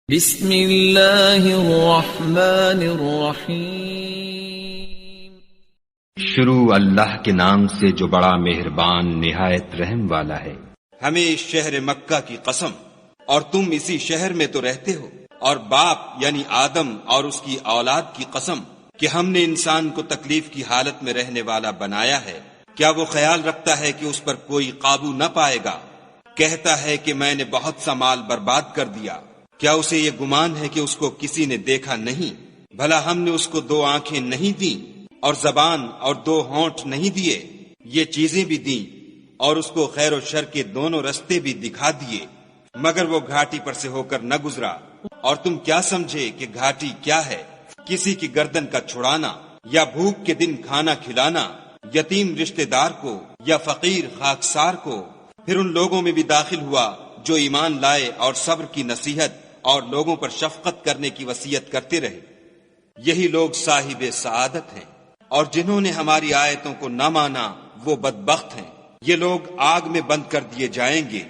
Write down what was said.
بسم اللہ الرحمن الرحیم۔ شروع اللہ کے نام سے جو بڑا مہربان نہایت رحم والا ہے۔ ہمیں اس شہر مکہ کی قسم، اور تم اسی شہر میں تو رہتے ہو، اور باپ یعنی آدم اور اس کی اولاد کی قسم کہ ہم نے انسان کو تکلیف کی حالت میں رہنے والا بنایا ہے۔ کیا وہ خیال رکھتا ہے کہ اس پر کوئی قابو نہ پائے گا؟ کہتا ہے کہ میں نے بہت سا مال برباد کر دیا۔ کیا اسے یہ گمان ہے کہ اس کو کسی نے دیکھا نہیں؟ بھلا ہم نے اس کو 2 آنکھیں نہیں دیں، اور زبان اور 2 ہونٹ نہیں دیے؟ یہ چیزیں بھی دیں، اور اس کو خیر و شر کے دونوں رستے بھی دکھا دیے، مگر وہ گھاٹی پر سے ہو کر نہ گزرا۔ اور تم کیا سمجھے کہ گھاٹی کیا ہے؟ کسی کی گردن کا چھڑانا، یا بھوک کے دن کھانا کھلانا، یتیم رشتہ دار کو یا فقیر خاکسار کو۔ پھر ان لوگوں میں بھی داخل ہوا جو ایمان لائے اور صبر کی نصیحت اور لوگوں پر شفقت کرنے کی وصیت کرتے رہے۔ یہی لوگ صاحب سعادت ہیں، اور جنہوں نے ہماری آیتوں کو نہ مانا وہ بدبخت ہیں۔ یہ لوگ آگ میں بند کر دیے جائیں گے،